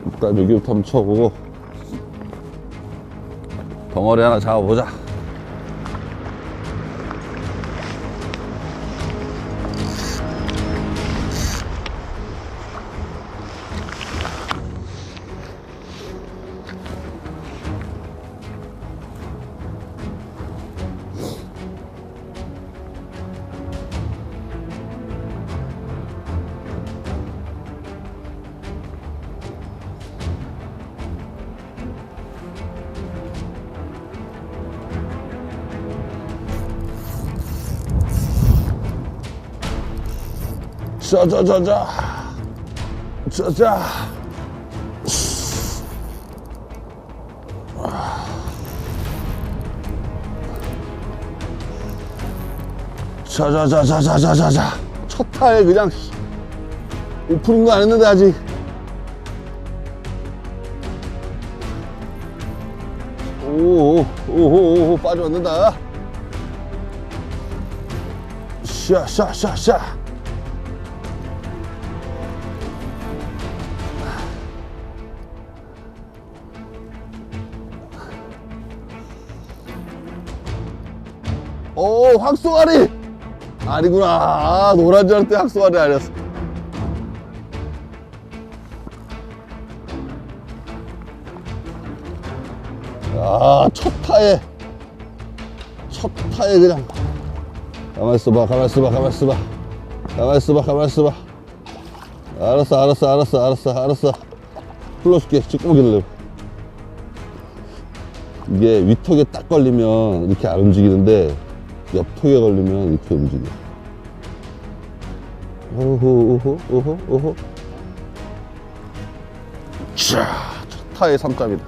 일단 여기부터 한번 쳐보고 덩어리 하나 잡아보자. 자자자자 자자 자자자자자자자 첫 타에 그냥 오프닝도 안 했는데 아직 오오오오 빠져왔는다. 샤샤샤샤 오, 확쏘가리! 아니구나. 아, 노란 줄 알았더니 확쏘가리 아니었어. 아, 첫 타에 그냥. 가만있어봐, 가만있어봐, 가만있어봐. 가만있어봐, 가만있어봐. 알았어. 풀러줄게. 찍고 기다려. 이게 위턱에 딱 걸리면 이렇게 안 움직이는데 옆턱에 걸리면 이렇게 움직여. 오호. 자, 첫 타의 3점이다.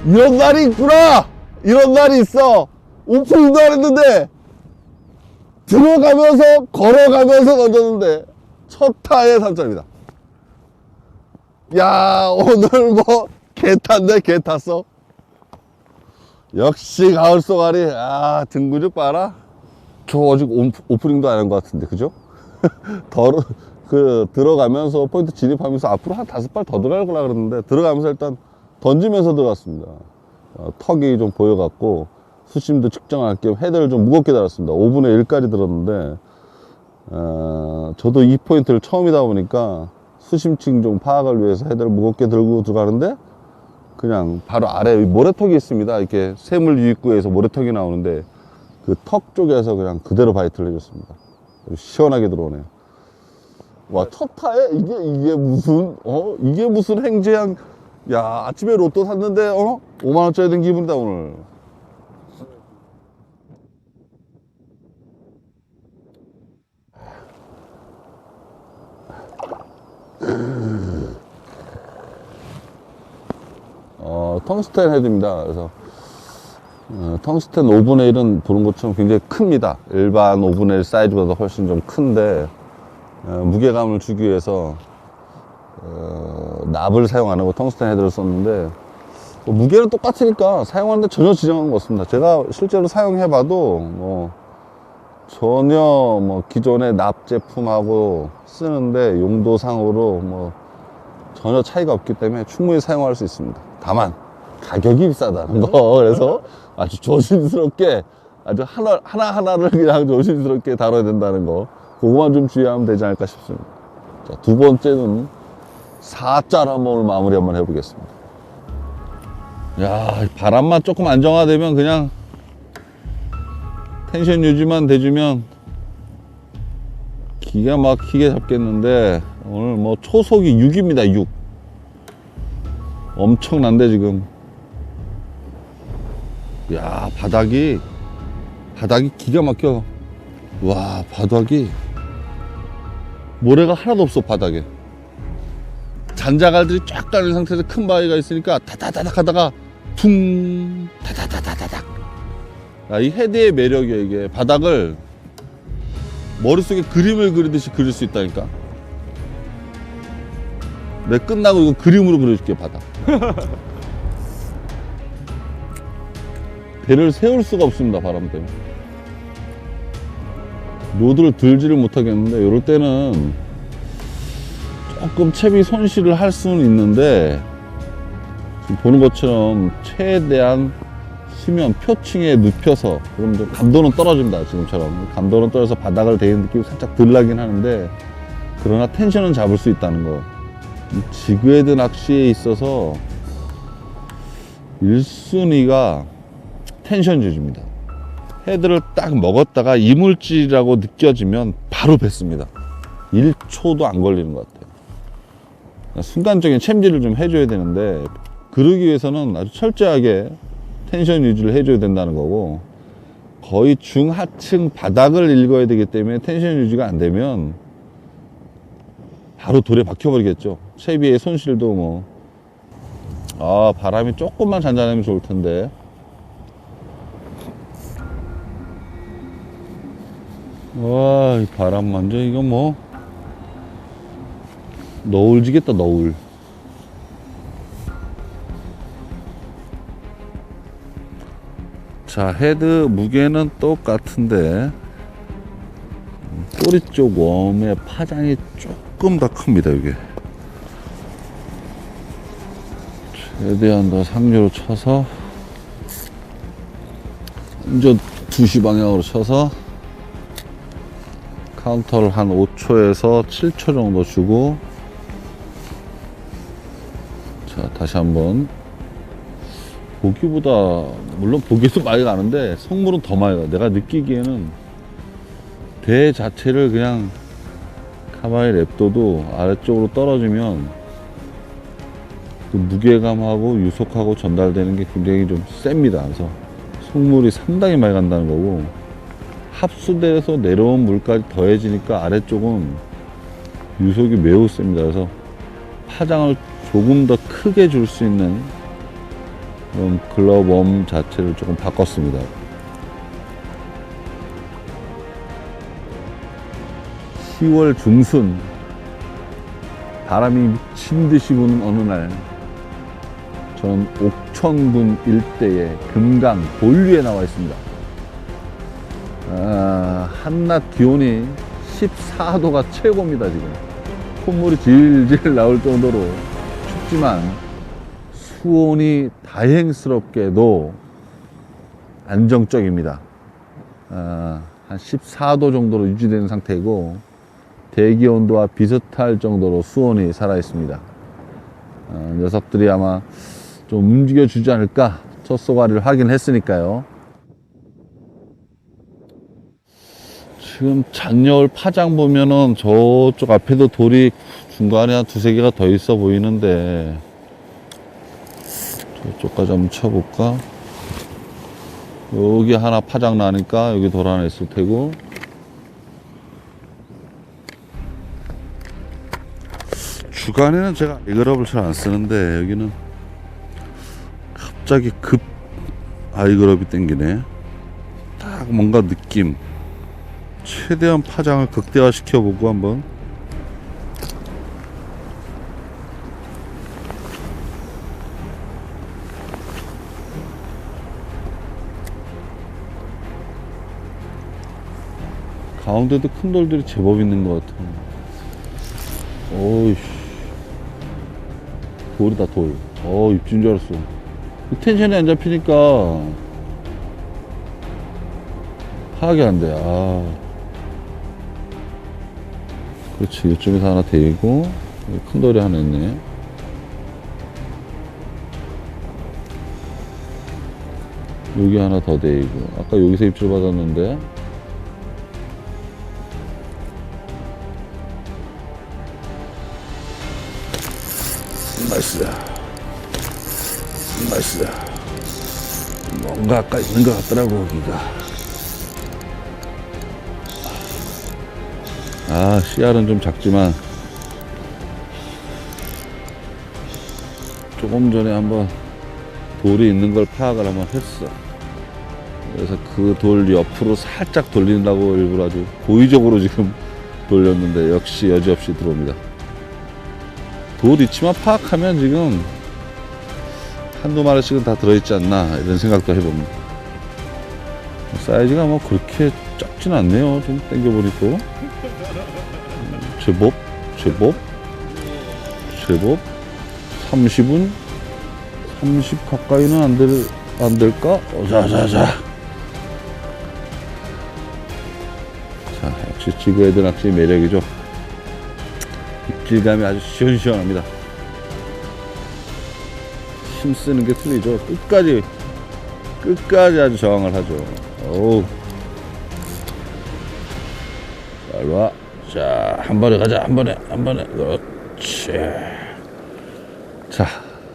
이런 날이 있구나! 이런 날이 있어! 오프닝도 안 했는데 들어가면서 걸어가면서 던졌는데 첫 타에 3점이다. 야, 오늘 뭐 개 탔어. 역시 가을 쏘가리. 아, 등 근육 봐라. 저 아직 오프닝도 안 한 것 같은데, 그죠? 들어가면서 포인트 진입하면서 앞으로 한 5발 더 들어가려고 그랬는데 들어가면서 일단 던지면서 들어갔습니다. 턱이 좀 보여갖고 수심도 측정할 겸 헤드를 좀 무겁게 달았습니다. 5분의 1까지 들었는데 저도 이 포인트를 처음이다 보니까 수심층 좀 파악을 위해서 헤드를 무겁게 들고 들어가는데 그냥 바로 아래 모래턱이 있습니다. 이렇게 샘물 유입구에서 모래턱이 나오는데 그 턱 쪽에서 그냥 그대로 바이트를 해줬습니다. 시원하게 들어오네요. 와, 첫 타에 이게 무슨 행제양. 야, 아침에 로또 샀는데 5만원짜리 된 기분이다 오늘. 텅스텐 헤드입니다. 그래서 텅스텐 5분의 1은 보는 것처럼 굉장히 큽니다. 일반 5분의 1 사이즈보다 훨씬 좀 큰데 무게감을 주기 위해서 납을 사용 안 하고 텅스텐 헤드를 썼는데 무게는 똑같으니까 사용하는데 전혀 지장한 것 같습니다. 제가 실제로 사용해봐도 전혀 기존의 납 제품하고 쓰는데 용도상으로 전혀 차이가 없기 때문에 충분히 사용할 수 있습니다. 다만 가격이 비싸다는 거. 그래서 아주 조심스럽게 아주 하나하나를 그냥 조심스럽게 다뤄야 된다는 거, 그거만 좀 주의하면 되지 않을까 싶습니다. 자, 두 번째는 4자로 한번 마무리 한번 해보겠습니다. 야, 바람만 조금 안정화되면 그냥 텐션 유지만 돼주면 기가 막히게 잡겠는데 오늘 초속이 6입니다. 6 엄청난데 지금. 야, 바닥이 기가 막혀. 와, 바닥이 모래가 하나도 없어. 바닥에 잔자갈들이 쫙 깔린 상태에서 큰 바위가 있으니까 다다다닥 하다가 퉁 다다다다닥. 야, 이 헤드의 매력이야. 이게 바닥을 머릿속에 그림을 그리듯이 그릴 수 있다니까. 내 끝나고 이거 그림으로 그려줄게. 바닥 배를 세울 수가 없습니다. 바람 때문에. 로드를 들지를 못하겠는데, 이럴 때는 조금 채비 손실을 할 수는 있는데, 지금 보는 것처럼 최대한 수면 표층에 눕혀서, 그럼 좀 감도는 떨어집니다. 지금처럼 감도는 떨어져서 바닥을 대는 느낌이 살짝 덜 나긴 하는데, 그러나 텐션은 잡을 수 있다는 거. 이 지그헤드 낚시에 있어서 1순위가 텐션 유지입니다. 헤드를 딱 먹었다가 이물질이라고 느껴지면 바로 뱉습니다. 1초도 안 걸리는 것 같아요. 순간적인 챔질을 좀 해줘야 되는데, 그러기 위해서는 아주 철저하게 텐션 유지를 해줘야 된다는 거고, 거의 중하층 바닥을 읽어야 되기 때문에 텐션 유지가 안 되면 바로 돌에 박혀버리겠죠. 채비의 손실도 뭐. 아, 바람이 조금만 잔잔하면 좋을 텐데. 와, 이 바람 완전 이거 뭐 너울 지겠다, 너울. 자, 헤드 무게는 똑같은데 꼬리 쪽 웜의 파장이 조금 더 큽니다. 이게 최대한 더 상류로 쳐서, 이제 2시 방향으로 쳐서 카운터를 한 5초에서 7초 정도 주고, 자, 다시 한번. 보기보다, 물론 보기도 많이 가는데 성물은 더 많이 가. 내가 느끼기에는 대 자체를 그냥 카바이 랩도도 아래쪽으로 떨어지면 그 무게감하고 유속하고 전달되는 게 굉장히 좀 셉니다. 그래서 속물이 상당히 많이 간다는 거고, 합수돼서 내려온 물까지 더해지니까 아래쪽은 유속이 매우 셉니다. 그래서 파장을 조금 더 크게 줄 수 있는 그런 글러브 웜 자체를 조금 바꿨습니다. (10월) 중순 바람이 미친듯이 부는 어느 날, 저는 옥천군 일대의 금강 본류에 나와 있습니다. 한낮 기온이 14도가 최고입니다. 지금 콧물이 질질 나올 정도로 춥지만, 수온이 다행스럽게도 안정적입니다. 한 14도 정도로 유지되는 상태이고, 대기 온도와 비슷할 정도로 수온이 살아 있습니다. 녀석들이 아마 좀 움직여 주지 않을까. 첫 쏘가리를 하긴 했으니까요. 지금 잔여울 파장 보면은 저쪽 앞에도 돌이 중간에 한 2-3개가 더 있어 보이는데, 저쪽까지 한번 쳐볼까? 여기 하나 파장 나니까 여기 돌 하나 있을 테고, 주간에는 제가 아이그럽을 잘 안 쓰는데 여기는 갑자기 급 아이그럽이 땡기네. 딱 뭔가 느낌, 최대한 파장을 극대화 시켜보고 한번. 가운데도 큰 돌들이 제법 있는 것 같아. 오이씨, 돌이다, 돌. 입진 줄 알았어. 텐션이 안 잡히니까 파악이 안 돼. 그렇지. 이쪽에서 하나 대고, 큰 돌이 하나 있네. 여기 하나 더 대고. 아까 여기서 입질 받았는데. 나이스. 나이스. 뭔가 아까 있는 것 같더라고, 여기가. 씨알은 좀 작지만, 조금 전에 한번 돌이 있는 걸 파악을 한번 했어. 그래서 그 돌 옆으로 살짝 돌린다고 일부러 아주 고의적으로 지금 돌렸는데, 역시 여지없이 들어옵니다. 돌 있지만 파악하면 지금 한두 마리씩은 다 들어있지 않나, 이런 생각도 해봅니다. 사이즈가 뭐 그렇게 작진 않네요. 좀 당겨보니까. 제법 30은 30 가까이는 안 될까? 자자자. 자, 역시 지그헤드 낚시 매력이죠. 입질감이 아주 시원시원합니다. 힘쓰는 게 틀리죠. 끝까지 아주 저항을 하죠. 어우. 잘 봐. 자, 한 번에 가자. 한 번에. 그렇지. 자,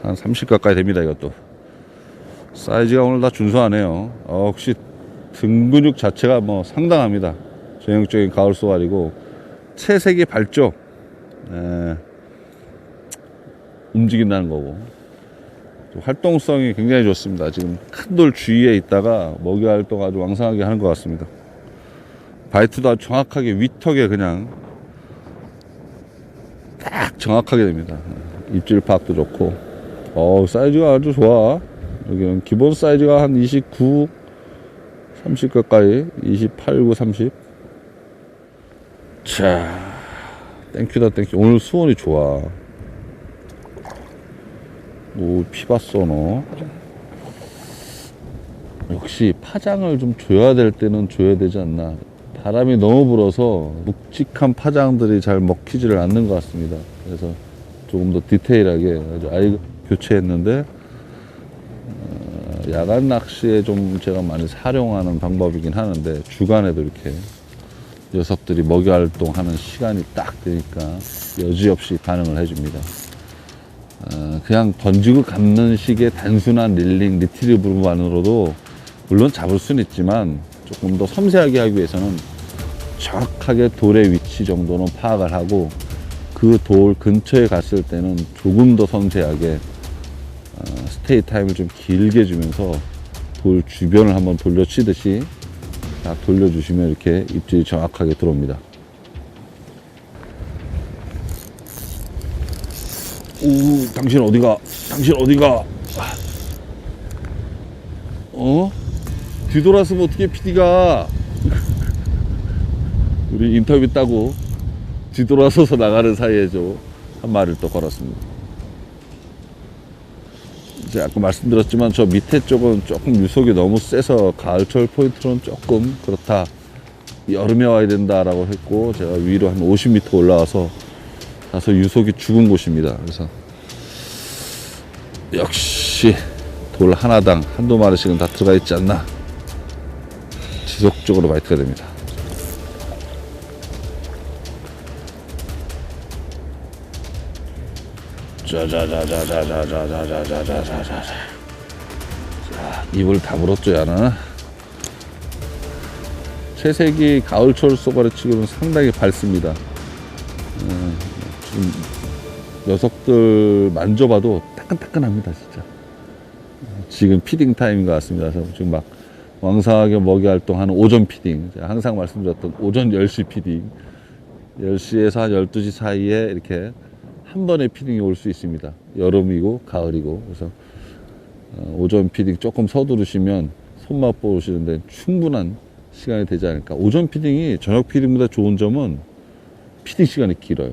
한 30 가까이 됩니다, 이것도. 사이즈가 오늘 다 준수하네요. 역시 등 근육 자체가 뭐 상당합니다. 전형적인 가을 쏘알이고, 채색이 밝죠. 움직인다는 거고. 활동성이 굉장히 좋습니다. 지금 큰 돌 주위에 있다가 먹이 활동 아주 왕성하게 하는 것 같습니다. 바이트도 아주 정확하게 위턱에 그냥 딱 정확하게 됩니다. 입질 파악도 좋고, 사이즈가 아주 좋아. 여기는 기본 사이즈가 한 29, 30 가까이, 28, 9, 30. 자, 땡큐다, 땡큐. 오늘 수온이 좋아. 오, 피봤어, 너. 역시 파장을 좀 줘야 될 때는 줘야 되지 않나. 바람이 너무 불어서 묵직한 파장들이 잘 먹히지를 않는 것 같습니다. 그래서 조금 더 디테일하게 아주 아예 교체했는데, 야간 낚시에 좀 제가 많이 사용하는 방법이긴 하는데, 주간에도 이렇게 녀석들이 먹이 활동하는 시간이 딱 되니까 여지없이 반응을 해줍니다. 그냥 던지고 감는 식의 단순한 릴링, 리트리브만으로도 물론 잡을 수는 있지만 조금 더 섬세하게 하기 위해서는 정확하게 돌의 위치 정도는 파악을 하고 그 돌 근처에 갔을 때는 조금 더 섬세하게 스테이 타임을 좀 길게 주면서 돌 주변을 한번 돌려치듯이 딱 돌려주시면 이렇게 입질이 정확하게 들어옵니다. 오, 당신 어디가? 뒤돌았으면 어떻게 PD가 우리 인터뷰 따고 뒤돌아서서 나가는 사이에 한 마리를 또 걸었습니다. 이제 아까 말씀드렸지만 저 밑에 쪽은 조금 유속이 너무 세서 가을철 포인트로는 조금 그렇다. 여름에 와야 된다라고 했고, 제가 위로 한 50m 올라와서 가서 유속이 죽은 곳입니다. 그래서 역시 돌 하나당 한두 마리씩은 다 들어가 있지 않나. 지속적으로 바이트가 됩니다. 자자자자자자자자자자자자자. 자, 입을 다물었죠, 야는. 채색이 가을철 쏘가리 치고는 상당히 밝습니다. 지금 녀석들 만져봐도 따끈따끈합니다, 진짜. 지금 피딩 타임인 것 같습니다. 그래서 지금 막 왕성하게 먹이 활동하는 오전 피딩. 제가 항상 말씀드렸던 오전 10시 피딩. 10시에서 한 12시 사이에 이렇게 한 번에 피딩이 올 수 있습니다. 여름이고 가을이고. 그래서 오전 피딩 조금 서두르시면 손맛 보시는데 충분한 시간이 되지 않을까. 오전 피딩이 저녁 피딩보다 좋은 점은 피딩 시간이 길어요.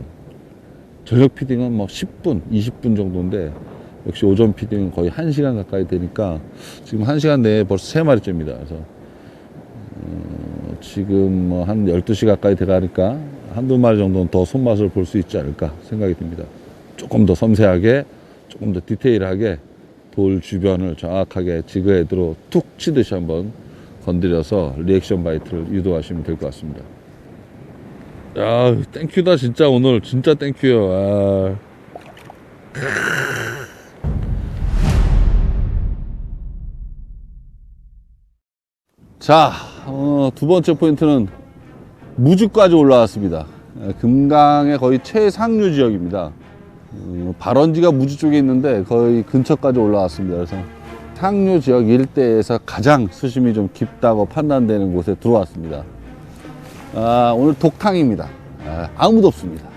저녁 피딩은 뭐 10분, 20분 정도인데 역시 오전 피딩은 거의 1시간 가까이 되니까 지금 1시간 내에 벌써 3마리째입니다. 그래서 지금 뭐 한 12시 가까이 돼가니까 한두 마리 정도는 더 손맛을 볼 수 있지 않을까 생각이 듭니다. 조금 더 섬세하게, 조금 더 디테일하게 돌 주변을 정확하게 지그헤드로 툭 치듯이 한번 건드려서 리액션 바이트를 유도하시면 될 것 같습니다. 야, 땡큐다 진짜. 오늘 진짜 땡큐요. 자, 두 번째 포인트는 무주까지 올라왔습니다. 금강의 거의 최상류 지역입니다. 발원지가 무주 쪽에 있는데 거의 근처까지 올라왔습니다. 그래서 상류 지역 일대에서 가장 수심이 좀 깊다고 판단되는 곳에 들어왔습니다. 오늘 독탕입니다. 아무도 없습니다.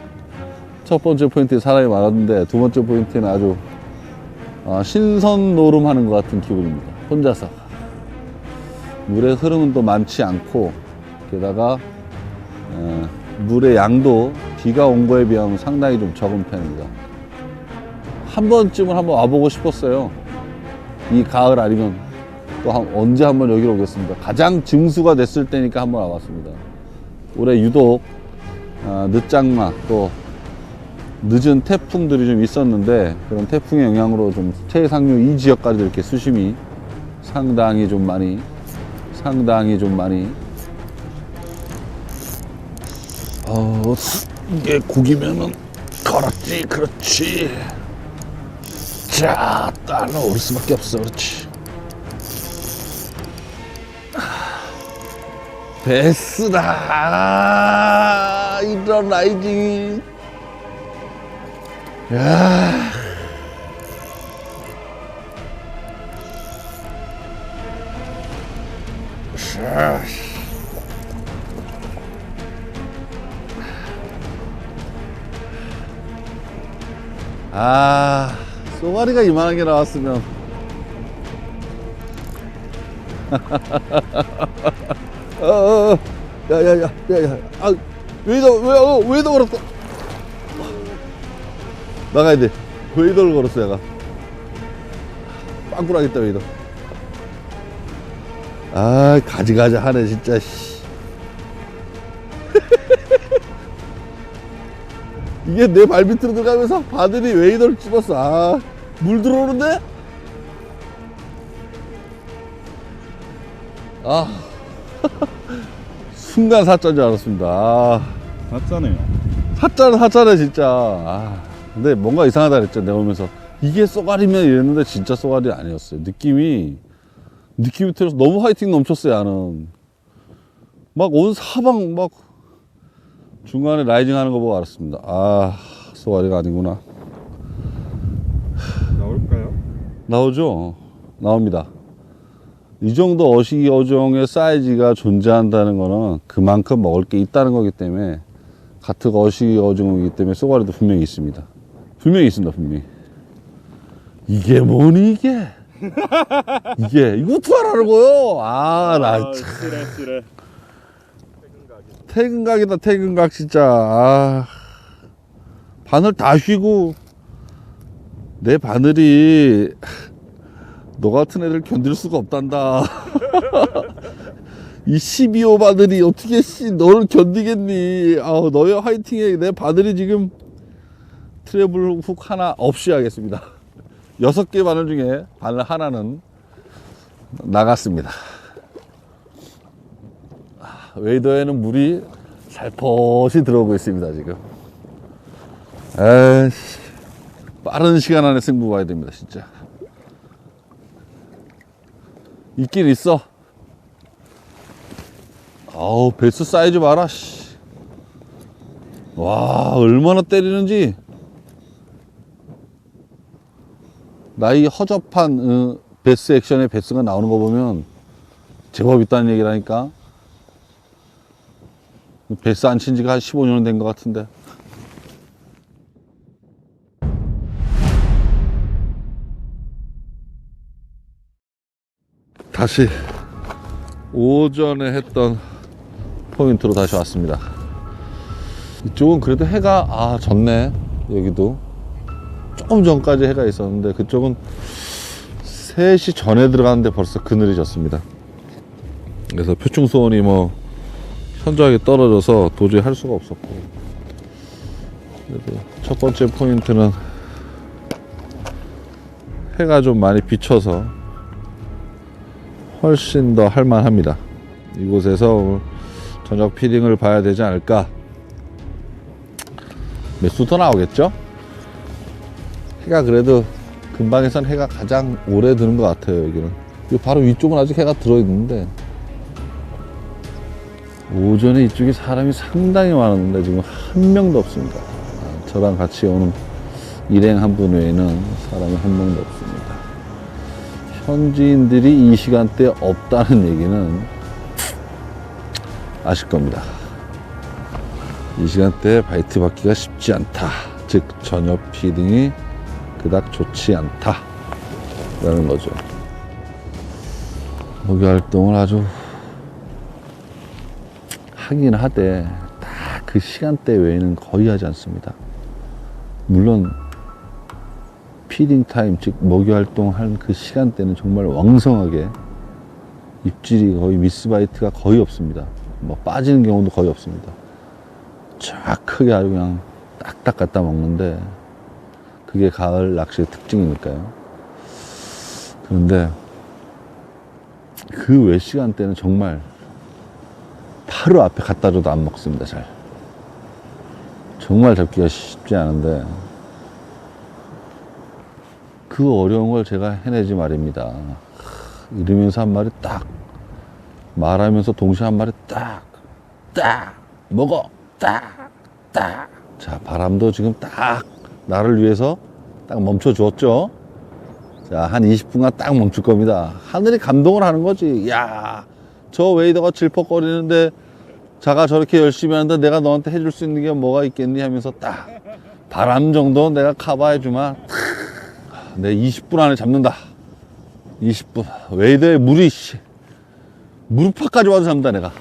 첫 번째 포인트에 사람이 많았는데 두 번째 포인트는 아주 신선 노름하는 것 같은 기분입니다. 혼자서 물의 흐름은 또 많지 않고, 게다가 물의 양도 비가 온 거에 비하면 상당히 좀 적은 편입니다. 한 번쯤은 한번 와보고 싶었어요. 이 가을 아니면 또 언제 한번 여기로 오겠습니다. 가장 증수가 됐을 때니까 한번 와봤습니다. 올해 유독 늦장마 또 늦은 태풍들이 좀 있었는데, 그런 태풍의 영향으로 좀 최상류 이 지역까지 이렇게 수심이 상당히 좀 많이 이게 고기면은 걸었지. 그렇지. 자, 따라 올 수밖에 없어. 그렇지. 베스다. 이런 라이징이. 야. 쏘가리가 이만한 게 나왔으면. 야야야야야. 왜 더 걸었어? 나가야 돼. 웨이더를 걸었어, 얘가. 빵꾸나겠다, 웨이더. 가지가지 하네, 진짜. 이게 내 발밑으로 들어가면서 바늘이 웨이더를 찝었어. 물 들어오는데? 순간 사자인 줄 알았습니다. 맞잖아요. 사자네, 진짜. 근데 뭔가 이상하다 그랬죠, 내가 오면서. 이게 쏘가리면 이랬는데 진짜 쏘가리 아니었어요. 느낌이 틀려서 너무 화이팅 넘쳤어요, 나는. 막 온 사방 막 중간에 라이징 하는 거 보고 알았습니다. 쏘가리가 아니구나. 나올까요? 나오죠? 나옵니다. 이 정도 어시기 어종의 사이즈가 존재한다는 거는 그만큼 먹을 게 있다는 거기 때문에, 같은 어시기 어종이기 때문에 쏘가리도 분명히 있습니다. 분명히. 이게 뭐니, 이게? 이거 어떻게 하라는 거요? 나 참. 쓰레. 퇴근각이다, 퇴근각, 진짜. 바늘 다 쉬고, 내 바늘이 너 같은 애들 견딜 수가 없단다. 이 12호 바늘이 어떻게 너를 견디겠니? 너의 화이팅에 내 바늘이 지금 트래블 훅 하나 없이 하겠습니다. 6개 바늘 중에 바늘 하나는 나갔습니다. 웨이더에는 물이 살포시 들어오고 있습니다, 지금. 빠른 시간 안에 승부 봐야 됩니다, 진짜. 있긴 있어. 베스 사이즈 봐라, 씨. 와, 얼마나 때리는지. 나이 허접한 베스 액션의 베스가 나오는 거 보면 제법 있다는 얘기라니까. 베스 안 친 지가 한 15년 된 것 같은데. 다시 오전에 했던 포인트로 다시 왔습니다. 이쪽은 그래도 해가 졌네. 여기도 조금 전까지 해가 있었는데, 그쪽은 3시 전에 들어갔는데 벌써 그늘이 졌습니다. 그래서 표충수온이 현저하게 떨어져서 도저히 할 수가 없었고, 그래도 첫 번째 포인트는 해가 좀 많이 비쳐서 훨씬 더 할만합니다. 이곳에서 저녁 피딩을 봐야 되지 않을까. 몇 수 더 나오겠죠? 해가 그래도 근방에선 해가 가장 오래 드는 것 같아요. 여기는 바로 위쪽은 아직 해가 들어있는데, 오전에 이쪽에 사람이 상당히 많았는데 지금 한 명도 없습니다. 저랑 같이 오는 일행 한 분 외에는 사람이 한 명도 없습니다. 현지인들이 이 시간대에 없다는 얘기는 아실 겁니다. 이 시간대에 바이트 받기가 쉽지 않다. 즉 저녁 피딩이 그닥 좋지 않다 라는 거죠. 목요 활동을 아주 하긴 하되 다 그 시간대 외에는 거의 하지 않습니다. 물론 피딩 타임, 즉 먹이 활동할 그 시간대는 정말 왕성하게 입질이 거의 미스바이트가 거의 없습니다. 뭐 빠지는 경우도 거의 없습니다. 쫙 크게 아주 그냥 딱딱 갖다 먹는데 그게 가을 낚시의 특징이니까요. 그런데 그 외 시간대는 정말 바로 앞에 갖다 줘도 안 먹습니다. 잘. 정말 잡기가 쉽지 않은데 그 어려운 걸 제가 해내지 말입니다. 이러면서 한 마리 딱 말하면서 동시에 한 마리 딱 먹어 딱. 자, 바람도 지금 딱 나를 위해서 딱 멈춰 주었죠. 자, 한 20분간 딱 멈출 겁니다. 하늘이 감동을 하는 거지. 야, 저 웨이더가 질퍽거리는데 자가 저렇게 열심히 하는데 내가 너한테 해줄 수 있는 게 뭐가 있겠니 하면서 딱 바람 정도 내가 커버해 주면 내 20분 안에 잡는다. 20분. 웨이더에 물이 무릎팍까지 와도 잡는다 내가.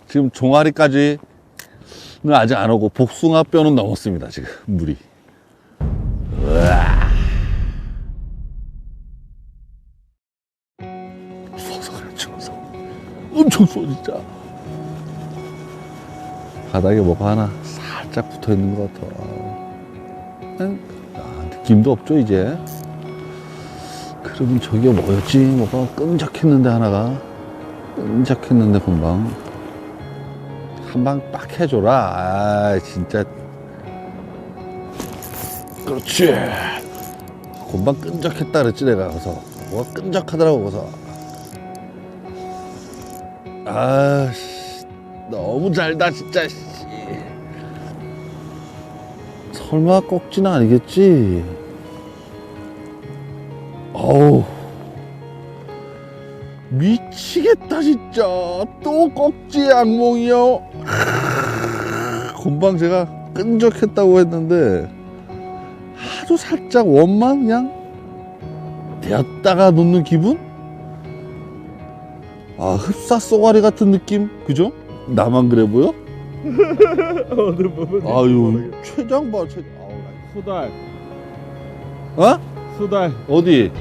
지금 종아리까지는 아직 안 오고 복숭아 뼈는 넘었습니다. 지금 물이. 으아. 추워서 그래, 추워서. 엄청 추워 진짜. 바닥에 뭐가 하나 살짝 붙어 있는 것 같아. 느낌도 없죠 이제. 그러면 저기가 뭐였지? 뭐가 끈적했는데 하나가. 끈적했는데 금방. 한 방 빡 해줘라. 아 진짜. 그렇지. 금방 끈적했다 그랬지 내가. 거기서 뭐가 끈적하더라고 거기서. 아씨 너무 잘다 진짜. 설마 꼭지는 아니겠지? 어우 미치겠다 진짜. 또 꼭지 악몽이요. 금방 제가 끈적했다고 했는데 아주 살짝 원만 그냥 대었다가 놓는 기분? 아 흡사 쏘가리 같은 느낌? 그죠? 나만 그래 보여? 어느 부분? 아유 최장 봐 최장. 수달. 어? 수달. 어디?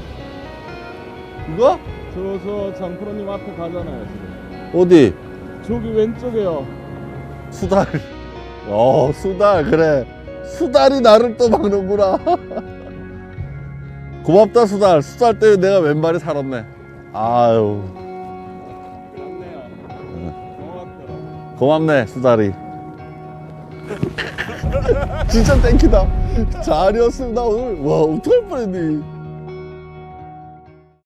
이거? 저 장프로님 앞에 가잖아요 지금. 어디? 저기 왼쪽에요. 수달. 수달 그래. 수달이 나를 또 막는구나. 고맙다 수달. 수달 때문에 내가 왼발이 살았네. 아유 그렇네요. 고맙더라. 고맙네 수달이. 진짜 땡큐다. 잘이었습니다 오늘. 와 어떡할 뻔했니.